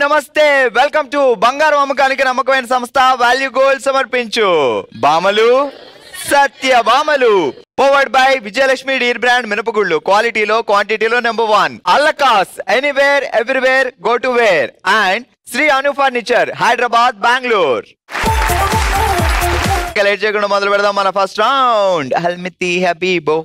నమస్తే, welcome to బంగారం అమ్మకానికి నమ్మకమైన సంస్థ వాల్యూ గోల్డ్ సమర్పించు బామలు సత్య బామలు. Powered by Vijayalakshmi dear brand మినపగుళ్ళు. క్వాలిటీలో క్వాంటిటీలో #1. అల్లకాస్ anywhere everywhere go to where. And Shri Anu furniture Hyderabad Bengaluru. Late చేయకుండా మొదలు పెడదాం మన ఫస్ట్ రౌండ్. హల్మితి హబీబో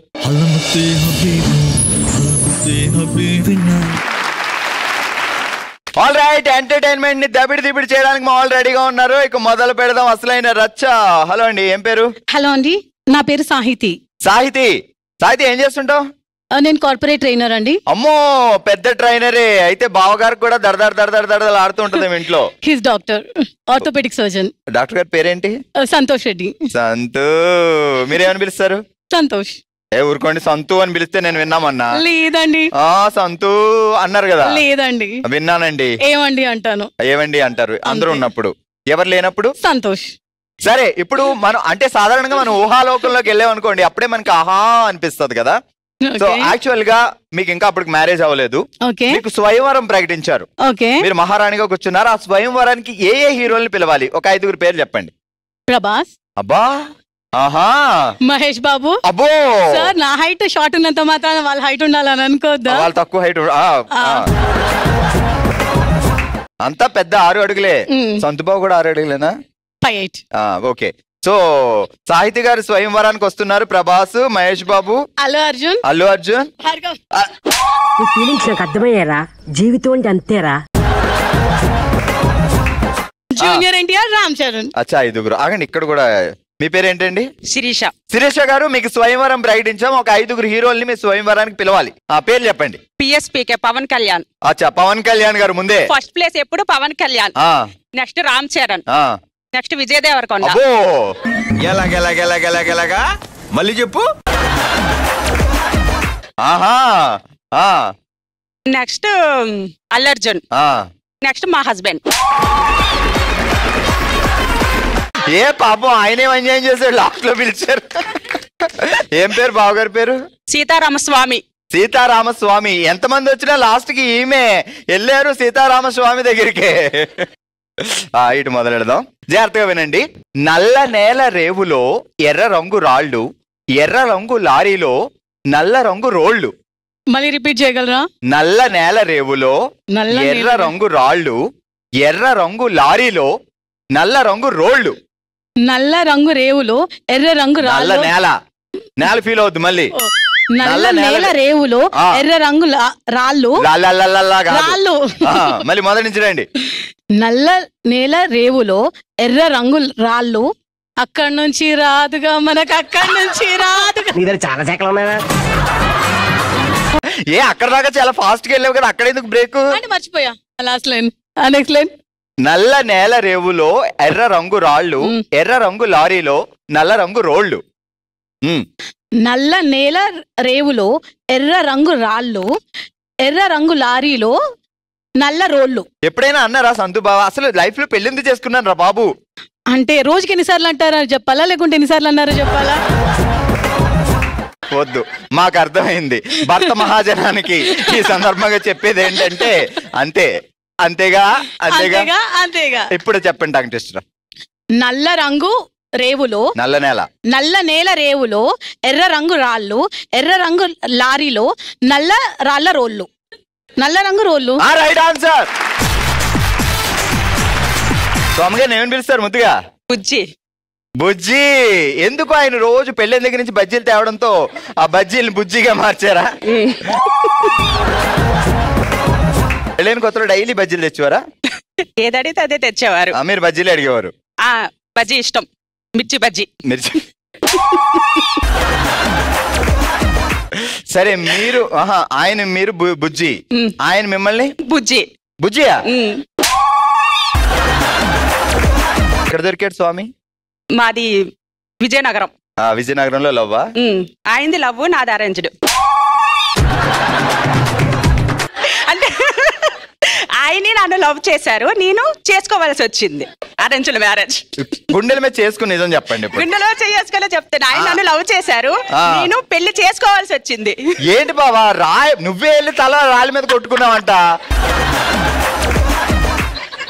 ఆల్ రైట్, ఎంటర్టైన్మెంట్ ని దబిడి చేయడానికి మా వాళ్ళు రెడీగా ఉన్నారు. ఇక మొదలు పెడదాం అసలైన రచ్చ. హలో అండి, ఏం పేరు? హలో అండి, నా పేరు సాహితి. సాహితి ఏం చేస్తుంటావు? నేను కార్పొరేట్ ట్రైనర్ అండి. అమ్మో, పెద్ద ట్రైనరే అయితే. బావగారికి కూడా దడదడ ఆడుతూ ఉంటుంది ఇంట్లో. His doctor, orthopedic surgeon. Doctor గారి పేరేంటి? సంతోష్ రెడ్డి. సంతూ. మీరేమని పిలుస్తారు? సంతోష్. ఊరుకోండి, సంతూ అని పిలిస్తే నేను విన్నామన్నా. లేదండి. సంతూ అన్నారు కదా. లేదండి, విన్నానండి. ఏమండి అంటాను. ఏమండి అంటారు అందరూ ఉన్నప్పుడు. ఎవరు లేనప్పుడు సంతోష్. సరే, ఇప్పుడు మనం అంటే సాధారణంగా మనం ఊహాలోకంలోకి వెళ్ళామనుకోండి, అప్పుడే మనకి ఆహా అనిపిస్తుంది కదా. సో యాక్చువల్ గా మీకు ఇంకా అప్పటికి మ్యారేజ్ అవ్వలేదు. మీకు స్వయంవరం ప్రకటించారు. మీరు మహారాణిగా కూర్చున్నారు. ఆ స్వయంవరానికి ఏ హీరోల్ని పిలవాలి? ఒక 5 పేర్లు చెప్పండి. ప్రభాస్. అబ్బా. ఆహా. మహేష్ బాబు. అబ్బో. సార్, నా హైట్ షార్ట్ ఉన్నంత మాత్రాన వాళ్ళ హైట్ ఉండాలని అనుకోద్దా? వాళ్ళు తక్కువ హైట్. అంతా పెద్ద 6 అడుగులే. సంతుబాబు కూడా 6 అడుగులేనా? 5'8". ఓకే. సో సాహితి గారు స్వయంవరానికి వస్తున్నారు. ప్రభాస్, మహేష్ బాబు, అల్లు అర్జున్. ఫీలింగ్స్ నాకు అర్థమయ్యారా? జీవితం అంటే అంతేరా. జూనియర్ ఎన్టీఆర్, రామ్ చరణ్. అచ్చా, 5. ఆగండి, ఇక్కడ కూడా. మీ పేరేంటండి? శిరీష గారు, మీకు స్వయంవరం ప్రకటించాం. ఒక 5 హీరోల్ని మీ స్వయంవరానికి పిలవాలి. ఆ పేర్లు చెప్పండి. పిఎస్పీకే పవన్ కళ్యాణ్. అచ్చా, పవన్ కళ్యాణ్ గారు ముందే. ఫస్ట్ ప్లేస్ ఎప్పుడు పవన్ కళ్యాణ్. నెక్స్ట్ రామ్ చరణ్. నెక్స్ట్ విజయ్ దేవరకొండ. ఎలాగా మళ్ళీ చెప్పు. ఆహా. నెక్స్ట్ అల్లు అర్జున్. నెక్స్ట్ మా హస్బెండ్. ఏ పాపం, ఆయనే ఎంజాయ్ చేశాడు, లాస్ట్ లో పిలిచారు. ఏం పేరు బావగారి పేరు? సీతారామస్వామి. ఎంతమంది వచ్చినా లాస్ట్ కి ఈమె వెళ్ళారు సీతారామస్వామి దగ్గరికి. ఇటు మొదలెడదాం, జాగ్రత్తగా వినండి. నల్ల నేల రేవులో ఎర్ర రంగు రాళ్ళు, ఎర్ర రంగు లారీలో నల్ల రంగు రోళ్లు. మళ్ళీ రిపీట్ చేయగలరా? నల్ల నేల రేవులో ఎర్ర రంగు రాళ్ళు, ఎర్ర రంగు లారీలో నల్ల రంగు రోళ్లు. నల్ల రంగు రేవులో ఎర్ర రంగు నల్ల నేల ఫీల్ అవుద్ది మళ్ళీ. నల్ల నేల రేవులో ఎర్ర రంగు రాళ్ళు. మళ్ళీ మొదటి నుంచి రండి. నల్ల నేల రేవులో ఎర్ర రంగు రాళ్ళు, అక్కడి నుంచి రాదుగా మనకు, అక్కడి నుంచి రాదుగా. చాలా శాఖలు ఉన్నాయా? అక్కడ దాకా చాలా ఫాస్ట్ గా వెళ్ళావు కదా, అక్కడ ఎందుకు బ్రేక్? మర్చిపోయా లాస్ట్ లైన్. Next line. నల్ల నేల రేవులో ఎర్ర రంగు రాళ్ళు, ఎర్ర రంగు లారీలో నల్ల రంగు రోళ్లు. నల్ల నేల రేవులో ఎర్ర రంగు రాళ్ళు, ఎర్ర రంగు లారీలో నల్ల రోళ్లు. ఎప్పుడైనా అన్నారా సంతు బావ? అసలు లైఫ్ లో పెళ్ళింది చేసుకున్నాను రా బాబు అంటే రోజుకి ఎన్నిసార్లు అంటారా చెప్పాలా, లేకుంటే ఎన్నిసార్లు అన్నారో చెప్పాలా? వద్దు, మాకు అర్థమైంది. భర్త మహాజనానికి ఈ సందర్భంగా చెప్పేది ఏంటంటే అంతేగా. ఇప్పుడు చెప్పండి డాక్టర్ టెస్ట్. నల్ల రంగు రేవులో, నల్ల నేల రేవులో ఎర్ర రంగు రాళ్ళు, ఎర్ర రంగు లారీలో నల్ల రాళ్ల రోళ్లు. నల్ల రంగు రోళ్లు. Right answer. స్వామిగా ఏమని పిలుస్తారు ముద్దుగా? బుజ్జి. ఎందుకు ఆయన రోజు పెళ్ళిన దగ్గర నుంచి బజ్జీలు తేవడంతో ఆ బజ్జీలను బుజ్జిగా మార్చారా? పెళ్ళైన కొత్తలో డైలీ బజ్జీలు తెచ్చేవారా? ఏదడితే అదే తెచ్చేవారు. మీరు బజ్జీలు అడిగేవారు? బజ్జీ ఇష్టం, మిర్చి బజ్జీ. సరే, మీరు ఆయన మీరు బుజ్జి, ఆయన మిమ్మల్ని బుజ్జియా? ఎక్కడ దొరికాడు స్వామి? మాది విజయనగరం. విజయనగరంలో లవ్వా? ఆయనది లవ్, నాది అరేంజ్డ్. అంటే ఆయనే నన్ను లవ్ చేశారు, నేను చేసుకోవాల్సి వచ్చింది. Arranged marriage. గుండెల మీద చేసుకుని నిజం చెప్పండి. గుండెలో చేసుకునే చెప్తాను. ఆయన నన్ను లవ్ చేశారు, నేను పెళ్లి చేసుకోవాల్సి వచ్చింది. ఏంటి బావా, నువ్వే వెళ్ళి తల రాళ్ళ మీద కొట్టుకున్నావంట.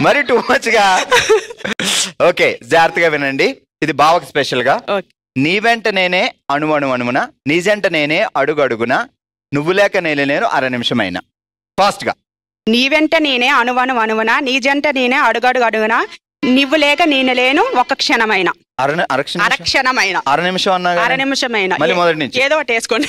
మరి టూ మచ్ గా. ఓకే, జాగ్రత్తగా వినండి, ఇది బావకి స్పెషల్ గా. నీ వెంట నేనే అణువణువున, నీ జంట నేనే అడుగు అడుగున, నువ్వు లేక నేను అర నిమిషమైనా. ఫాస్ట్ గా. నీ వెంట నేనే అణువణువున, నీ జంట నేనే అడుగడుగు అడుగున, నువ్వు లేక నేను లేను ఒక క్షణమైన. అరక్షణమైన. అర నిమిషం అన్నా. అర నిమిషమైన. మళ్ళీ మొదటి నుంచి ఏదో ఒకటి వేసుకోండి.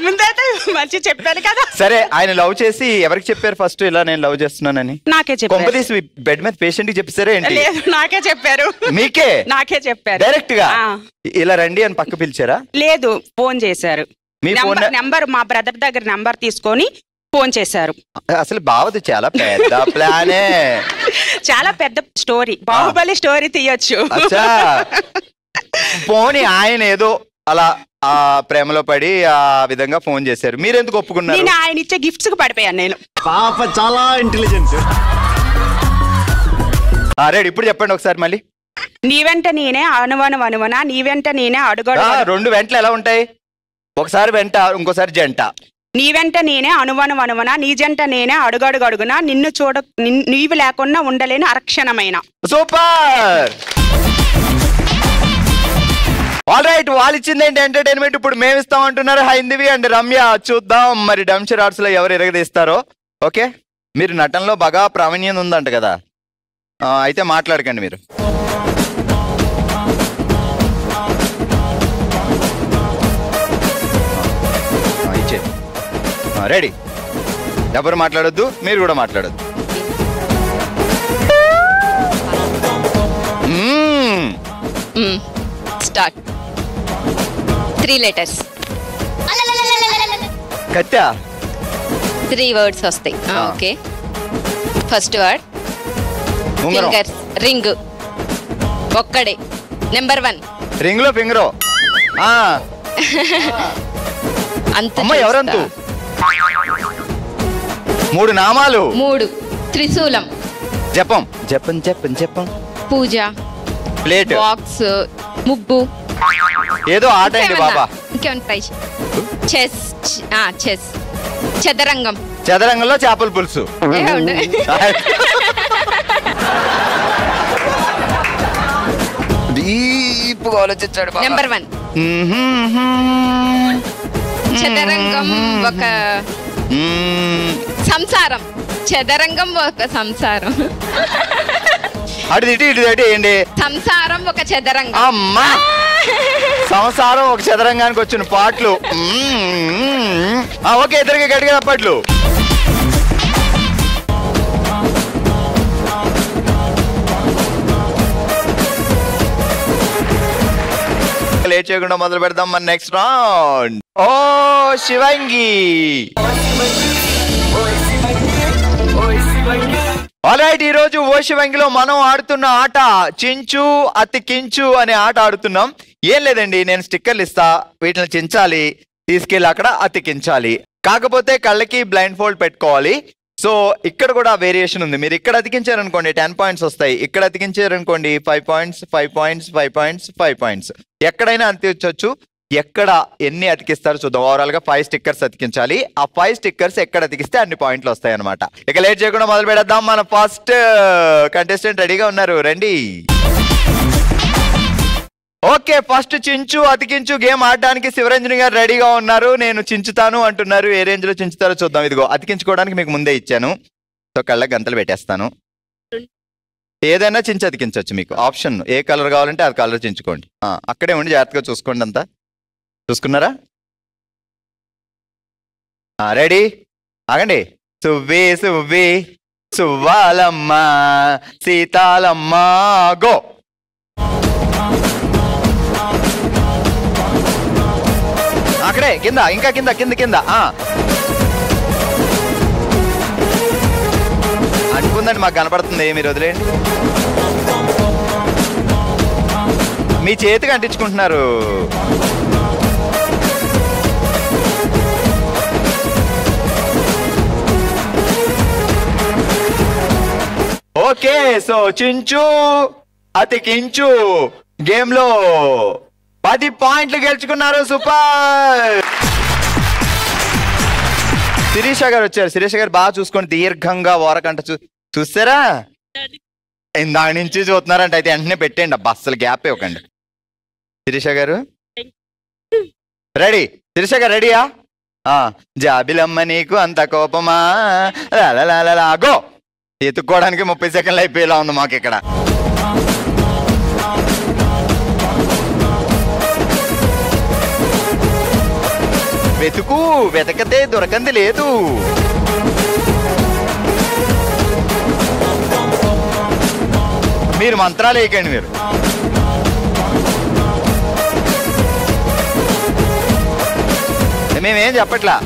ముందైతే మంచి చెప్పాను కదా. సరే, ఆయన లవ్ చేసి ఎవరికి చెప్పారు ఫస్ట్ ఇలా నేను లవ్ చేస్తున్నానని? నాకే చెప్పారు. కొంపదీసి బెడ్ మీద పేషెంట్ కి చెప్పారా ఏంటి? లేదు, నాకే చెప్పారు. మీకే? నాకే చెప్పారు డైరెక్ట్ గా. ఇలా రండి అని పక్క పిలిచారా? లేదు, ఫోన్ చేశారు. మీ ఫోన్ నెంబర్ మా బ్రదర్ దగ్గర నెంబర్ తీసుకొని ఫోన్ చేశారు. అసలు బావది చాలా పెద్ద ప్లానే. చాలా పెద్ద స్టోరీ, బాహుబలి స్టోరీ తీయొచ్చు. పోనీ ఆయన ఏదో అలా ఆ ప్రేమలో పడి ఆ విధంగా ఫోన్ చేశారు, మీరెందుకు ఒప్పుకున్నారు? నేను ఆయన ఇచ్చే గిఫ్ట్స్ కి పడిపోయాను నేను. పాప చాలా ఇంటెలిజెంట్. రెడీ, ఇప్పుడు చెప్పండి ఒకసారి మళ్ళీ. నీ వెంట నేనే అణువణువున, నీ వెంట నేనే అడుగడు. రెండు వెంటలు ఎలా ఉంటాయి? ఒకసారి వెంట, ఇంకోసారి జంట. నీ వెంట నేనే అణువణువున, నీ జంట నేనే అడుగడుగు అడుగున, నిన్ను నీవు లేకుండా ఉండలేని అరక్షణమైన. సూపర్. ఆల్ రైట్, వాళ్ళు ఇచ్చింది ఏంటి ఎంటర్టైన్మెంట్, ఇప్పుడు మేము ఇస్తామంటున్నారు హైందవి అండ్ రమ్య. చూద్దాం మరి డంషర్ ఆర్ట్స్ లో ఎవరు ఎరగదీస్తారో. ఓకే, మీరు నటనలో బాగా ప్రావీణ్యం ఉందంట కదా, అయితే మాట్లాడకండి మీరు. రెడీ, ఎవరు మాట్లాడొద్దు, మీరు కూడా మాట్లాడొద్దు. స్టార్ట్. 3 letters. కత్తా. 3 words వస్తాయి. Okay, first word fingers. Ring ఒక్కడే. నెంబర్ 1 రింగ్ లో ఫింగరో. అమ్మ ఎవరంతు? 3 నామాలు. 3 త్రిశూలం. జపం. జపం జపం జపం. పూజ. ప్లేట్. బాక్స్. ముగ్గు. ఏదో ఆట అండి బాబా. ఇంకేమైనా ట్రై. చెస్. చెస్. చదరంగం. చదరంగంలో చేపల పులుసు. డీప్గా ఆలోచించాడు. నెంబర్ 1 చదరంగం ఒక సంసారం. చదరంగం ఒక సంసారం. అటు ఇటు ఇటు ఇటు ఏంటి? సంసారం ఒక చదరంగం. అమ్మా, సంసారం ఒక చదరంగానికి వచ్చిన పాటలు. ఓకే, ఇద్దరికి గట్టిగా తప్పట్లు. లేట్ చేయకుండా మొదలు పెడదాం మన నెక్స్ట్ రౌండ్. ఓ శివంగి. ఆల్రైట్, ఈ రోజు ఓ శివంగిలో మనం ఆడుతున్న ఆట చించు అతికించు అనే ఆట ఆడుతున్నాం. ఏం లేదండి, నేను స్టిక్కర్లు ఇస్తా, వీటిని చించాలి, తీసుకెళ్ళి అక్కడ అతికించాలి. కాకపోతే కళ్ళకి బ్లైండ్ ఫోల్డ్ పెట్టుకోవాలి. సో ఇక్కడ కూడా వేరియేషన్ ఉంది. మీరు ఇక్కడ అతికించారనుకోండి 10 పాయింట్స్ వస్తాయి, ఇక్కడ అతికించారనుకోండి 5 పాయింట్స్ 5 పాయింట్స్ 5 పాయింట్స్ 5 పాయింట్స్. ఎక్కడైనా అతికించవచ్చు. ఎక్కడ ఎన్ని అతికిస్తారో చూద్దాం. ఓవరాల్ గా 5 స్టిక్కర్స్ అతికించాలి. ఆ 5 స్టిక్కర్స్ ఎక్కడ అతికిస్తే అన్ని పాయింట్లు వస్తాయి అనమాట. ఇక లేట్ చేయకుండా మొదలు పెడదాం. మన ఫస్ట్ కంటెస్టెంట్ రెడీగా ఉన్నారు, రండి. ఓకే, ఫస్ట్ చించు అతికించు గేమ్ ఆడడానికి శివరంజని గారు రెడీగా ఉన్నారు. నేను చించుతాను అంటున్నారు. ఏ రేంజ్ లో చించుతారో చూద్దాం. ఇదిగో అతికించుకోవడానికి మీకు ముందే ఇచ్చాను. సో కళ్ళకి గంతలు పెట్టేస్తాను. ఏదైనా చించి అతికించవచ్చు. మీకు ఆప్షన్ ఏ కలర్ కావాలంటే అది కలర్ చించుకోండి. అక్కడే ఉండి జాగ్రత్తగా చూసుకోండి. అంతా చూసుకున్నారా? రెడీ, ఆగండి. సువ్వి సువ్వి సువ్వాలమ్మ సీతాలమ్మ గో. అక్కడే కింద, ఇంకా కింద కింద కింద అనుకుందండి, మాకు కనపడుతుంది. మీరు వదిలేయండి. మీ చేతికి అంటించుకుంటున్నారు. ఓకే, సో చించు అతికించు గేమ్ లో 10 పాయింట్లు గెలుచుకున్నారు. సూపర్. శిరీష గారు వచ్చారు. శిరీష గారు బాగా చూసుకోండి, దీర్ఘంగా ఓరకంట చూస్తారా? ఇందా నుంచి చూస్తున్నారంట, అయితే వెంటనే పెట్టేయండి అబ్బా, అస్సలు గ్యాప్ ఇవ్వకండి. శిరీష గారు రెడీ? శిరీష గారు రెడీయా? జాబిలమ్మ నీకు అంత కోపమా గో. ఎత్తుక్కోవడానికి 30 సెకండ్లు అయిపోయేలా ఉంది మాకు ఇక్కడ. వెతుకు, వెతకతే దొరకంది లేదు. మీరు మంత్రాలు వేయకండి, మీరు మేమేం చెప్పట్లా.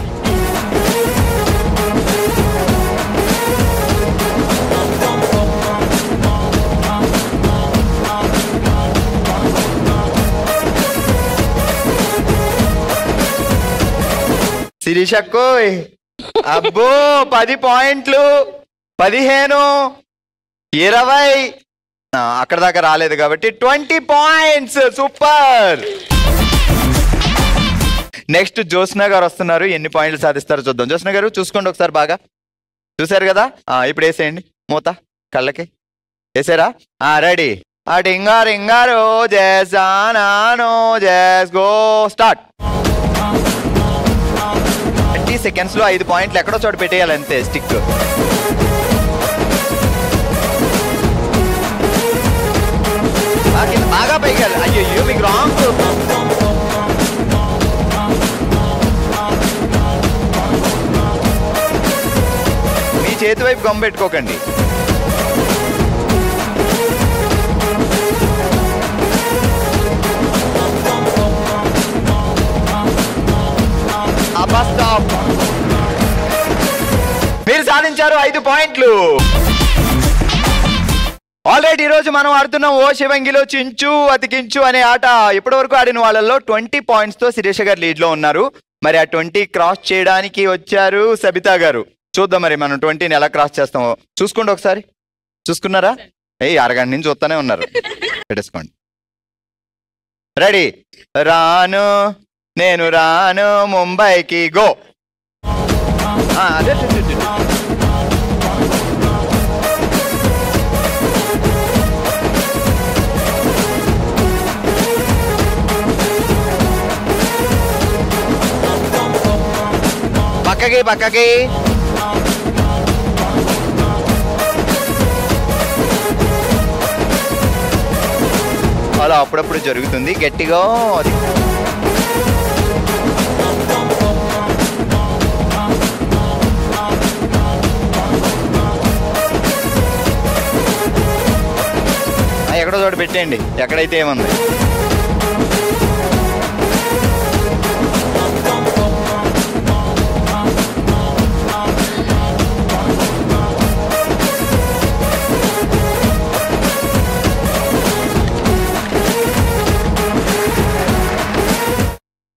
శిరీషకు అబ్బో 10 పాయింట్లు, 15, 20 అక్కడ దాకా రాలేదు కాబట్టి 20 పాయింట్స్. సూపర్. నెక్స్ట్ జ్యోత్స్న గారు వస్తున్నారు. ఎన్ని పాయింట్లు సాధిస్తారో చూద్దాం. జ్యోత్స్న గారు చూసుకోండి ఒకసారి, బాగా చూసారు కదా? ఇప్పుడు వేసేయండి మూత కళ్ళకి. వేసారా? రెడీ? డింగా రింగారో జేసానో జేస్ గో స్టార్ట్. 30 సెకండ్స్ లో 5 పాయింట్లు ఎక్కడో చోట పెట్టేయాలి అంతే. స్టిక్ బాగా పైకి. అయ్యో మీకు రాంగ్. మీ చేతి వైపు గమ్ పెట్టుకోకండి. మీరు సాధించారు 5 పాయింట్లు. ఆల్రెడీ ఈ రోజు మనం ఆడుతున్నాం ఓ శివంగిలో చించు అతికించు అనే ఆట. ఇప్పటి వరకు ఆడిన వాళ్ళల్లో 20 పాయింట్స్ తో శిరీష గారు లీడ్ లో ఉన్నారు. మరి ఆ 20 క్రాస్ చేయడానికి వచ్చారు సబితా గారు. చూద్దాం మరి మనం 20ని ఎలా క్రాస్ చేస్తామో. చూసుకోండి ఒకసారి. చూసుకున్నారా? అరగంట నుంచి చూస్తానే ఉన్నారు. పెట్టేసుకోండి. రెడీ? రాను నేను రాను ముంబైకి గో. అదే పక్కకి పక్కకి. అలా అప్పుడప్పుడు జరుగుతుంది గట్టిగా. ఎక్కడో చోట పెట్టేయండి, ఎక్కడైతే ఏముంది.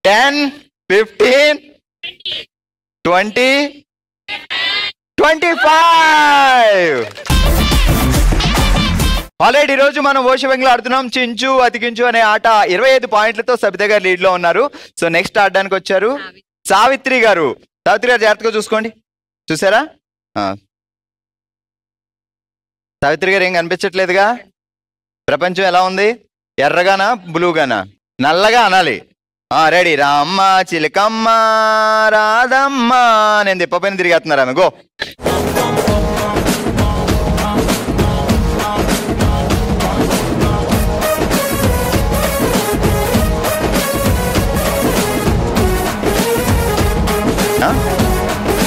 Ten, 15, 20, 25. ఆల్రెడీ ఈరోజు మనం ఓషివంగిలో ఆడుతున్నాం చించు అతికించు అనే ఆట. 25 పాయింట్లతో సబిత గారు లీడ్ లో ఉన్నారు. సో నెక్స్ట్ ఆడడానికి వచ్చారు సావిత్రి గారు. సావిత్రి గారు జాగ్రత్తగా చూసుకోండి. చూసారా? సావిత్రి గారు ఏం కనిపించట్లేదుగా? ప్రపంచం ఎలా ఉంది? ఎర్రగానా బ్లూగానా? నల్లగా అనాలి. రెడీ? రామ్మ చిలకమ్మ రాధమ్మ. నేను తిప్పపైన తిరిగేస్తున్నారు ఆమె. గో.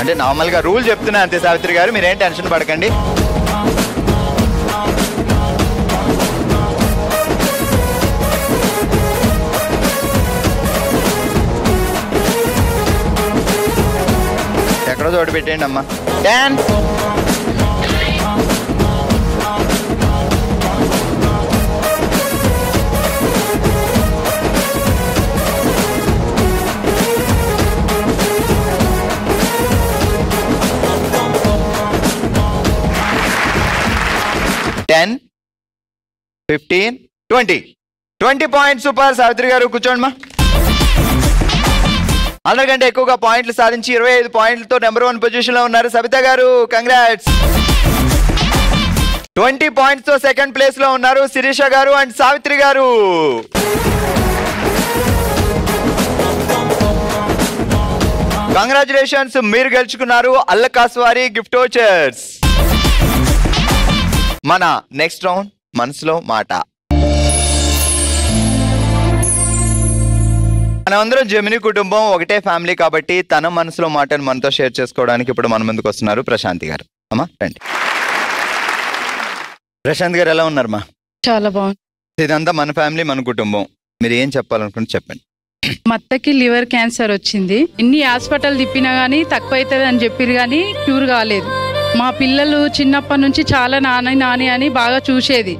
అంటే నార్మల్గా రూల్ చెప్తున్నా అంతే సావిత్రి గారు, మీరేం టెన్షన్ పడకండి. ఎక్కడో చోటు పెట్టేయండి అమ్మా. 10, 10, 15, 20 పాయింట్స్. సూపర్. సావిత్రి గారు కూర్చోండి మా. అందరికంటే ఎక్కువగా పాయింట్లు సాధించి 25 పాయింట్లతో నెంబర్ 1 పొజిషన్ లో ఉన్నారు సబిత గారు. కంగ్రాట్స్. 20 పాయింట్స్ తో సెకండ్ ప్లేస్ లో ఉన్నారు శిరీష గారు అండ్ సావిత్రి గారు. కంగ్రాచులేషన్స్, మీరు గెలుచుకున్నారు అల్లకాస్వారి గిఫ్ట్ వోచర్స్. మన నెక్స్ట్ రౌండ్ మనసులో మాట. మనమందరం జెమిని కుటుంబం, ఒకటే ఫ్యామిలీ కాబట్టి తన మనసులో మాటను మనతో షేర్ చేసుకోవడానికి ఇప్పుడు మన ముందుకు వస్తున్నారు ప్రశాంతి గారు. అమ్మా రండి. ప్రశాంత్ గారు ఎలా ఉన్నారు మా? చాలా బాగుంది. ఇదంతా మన ఫ్యామిలీ, మన కుటుంబం. మీరు ఏం చెప్పాలనుకుంటే చెప్పండి. మా అత్తకి లివర్ క్యాన్సర్ వచ్చింది. ఇన్ని హాస్పిటల్ తిప్పినా గానీ తక్కువ అవుతుంది అని చెప్పారు కానీ క్యూర్ కాలేదు. మా పిల్లలు చిన్నప్పటి నుంచి చాలా నాని నాని అని బాగా చూసేది.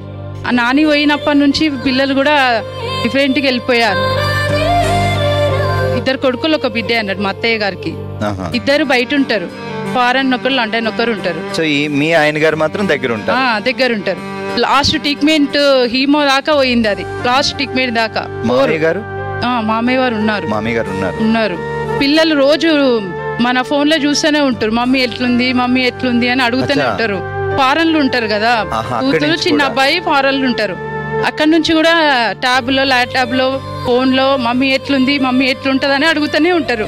ఆ నాని పోయినప్పటి నుంచి పిల్లలు కూడా డిఫరెంట్గా వెళ్ళిపోయారు. 2 కొడుకులు 1 బిడ్డ అన్నాడు మా అత్తయ్య గారికి. 2 బయట ఉంటారు, ఫారెన్ ఒకరు లండన్ ఒకరు ఉంటారు. సో మీ ఆయన గారు మాత్రం దగ్గర ఉంటారు. లాస్ట్ ట్రీట్మెంట్ హీమో దాకా పోయింది. అది లాస్ట్ ట్రీట్మెంట్ దాకా. మామయ్య గారు ఉన్నారు. పిల్లలు రోజు మన ఫోన్ లో చూస్తూనే ఉంటారు, మమ్మీ ఎట్లుంది అని అడుగుతూనే ఉంటారు. ఫారెన్లు ఉంటారు కదా కూతురు, చిన్న అబ్బాయి ఫారెన్లు ఉంటారు. అక్కడ నుంచి కూడా ట్యాబ్ లో ల్యాప్టాప్ లో ఫోన్ లో మమ్మీ ఎట్లుంటది అని అడుగుతూనే ఉంటారు.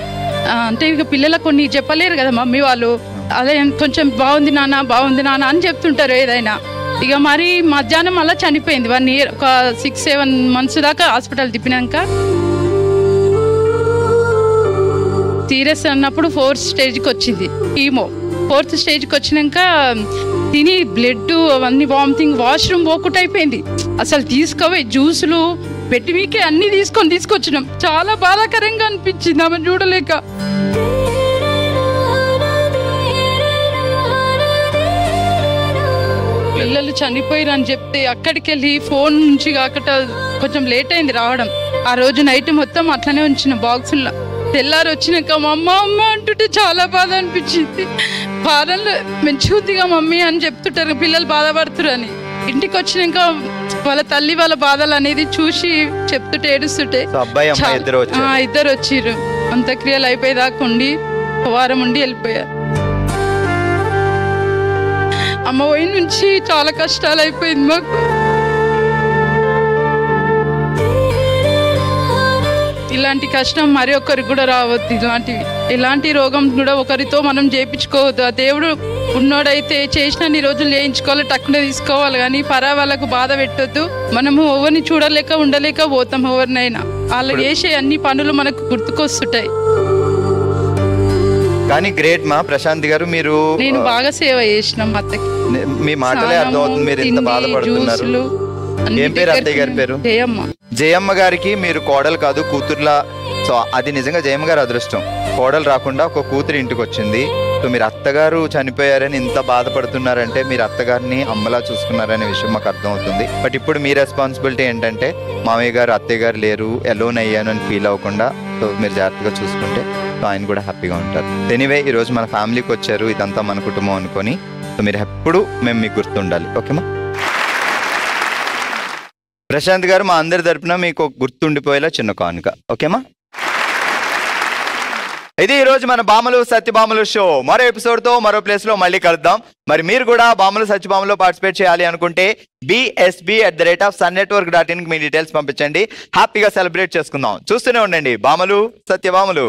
అంటే ఇక పిల్లలకు కొన్ని చెప్పలేరు కదా మమ్మీ వాళ్ళు. అదే కొంచెం బాగుంది నాన్న అని చెప్తుంటారు ఏదైనా. ఇక మరి మధ్యాహ్నం అలా చనిపోయింది. 1 year, ఒక 6-7 months దాకా హాస్పిటల్ తిప్పినాక సీరియస్ అన్నప్పుడు 4th stage-కి వచ్చింది హీమో. 4th stage-కి వచ్చినాక తిని బ్లడ్ అవన్నీ వామిటింగ్, వాష్రూమ్ పోకుండా అయిపోయింది. అసలు తీసుకోవే జ్యూసులు పెట్టి మీకే అన్ని తీసుకొచ్చినాం. చాలా బాధాకరంగా అనిపించింది ఆమె చూడలేక. పిల్లలు చనిపోయారు అని చెప్తే అక్కడికి వెళ్ళి ఫోన్ నుంచి కాకట కొంచెం లేట్ అయింది రావడం. ఆ రోజు నైట్ మొత్తం అట్లనే ఉంచిన బాక్సుల్లో. తెల్లారు వచ్చినాక మా అమ్మ అంటుంటే చాలా బాధ అనిపించింది. ఫారెన్లో మంచిగా మమ్మీ అని చెప్తుంటారు, పిల్లలు బాధపడుతురు అని. ఇంటికి వచ్చినాక వాళ్ళ తల్లి వాళ్ళ బాధలు అనేది చూసి చెప్తుంటే ఏడుస్తుంటే 2 వచ్చిర్రు. అంత్యక్రియలు అయిపోయేదాకా ఉండి 1 వారం ఉండి వెళ్ళిపోయారు. అమ్మ పోయి నుంచి చాలా కష్టాలు అయిపోయింది మాకు. ఇలాంటి కష్టం మరి ఒక్కరికి కూడా రావద్దు. ఇలాంటి రోగం కూడా ఒకరితో మనం చేయించుకోవద్దు. ఆ దేవుడు ఉన్నోడైతే చేసినన్ని రోజులు చేయించుకోవాలి, టక్కున తీసుకోవాలి. కానీ పరా వాళ్ళకు బాధ పెట్టొద్దు. మనము ఎవరిని చూడలేక ఉండలేక పోతాం. ఎవరినైనా వాళ్ళు చేసే అన్ని పనులు మనకు గుర్తుకొస్తుంటాయి. కానీ గ్రేట్ మా ప్రశాంతి గారు, మీరు నేను బాగా సేవ చేసిన అత్తకి. మీ మాటలే అర్థమవుతుంది మీరు ఎంత బాధపడుతున్నారు. ఏం పేరు అత్తయ్య గారి పేరు? జయమ్మ గారికి మీరు కోడలు కాదు కూతుర్లా. సో అది నిజంగా జయమ్మ గారు అదృష్టం. కోడలు రాకుండా ఒక కూతురు ఇంటికి వచ్చింది. సో మీరు అత్తగారు చనిపోయారని ఇంత బాధపడుతున్నారంటే మీరు అత్తగారిని అమ్మలా చూసుకున్నారనే విషయం మాకు అర్థమవుతుంది. బట్ ఇప్పుడు మీ రెస్పాన్సిబిలిటీ ఏంటంటే మామయ్య గారు అత్తయ్య గారు లేరు, ఎలోన్ అయ్యాను అని ఫీల్ అవ్వకుండా సో మీరు జాగ్రత్తగా చూసుకుంటే సో ఆయన కూడా హ్యాపీగా ఉంటారు. ఎనీవే ఈరోజు మన ఫ్యామిలీకి వచ్చారు, ఇదంతా మన కుటుంబం అనుకొని. సో మీరు ఎప్పుడు మేము మీకు గుర్తుండాలి. ఓకేమా? ప్రశాంత్ గారు, మా అందరి తరపున మీకు గుర్తుండిపోయేలా చిన్న కానుక. ఓకేమా? ఇది ఈరోజు మన బామలు సత్యభామలు షో. మరో ఎపిసోడ్తో మరో ప్లేస్లో మళ్ళీ కలుద్దాం. మరి మీరు కూడా బామలు సత్యభామలో పార్టిసిపేట్ చేయాలి అనుకుంటే bsb@sunnetwork.in మీ డీటెయిల్స్ పంపించండి. హ్యాపీగా సెలబ్రేట్ చేసుకుందాం. చూస్తూనే ఉండండి బామలు సత్యభామలు.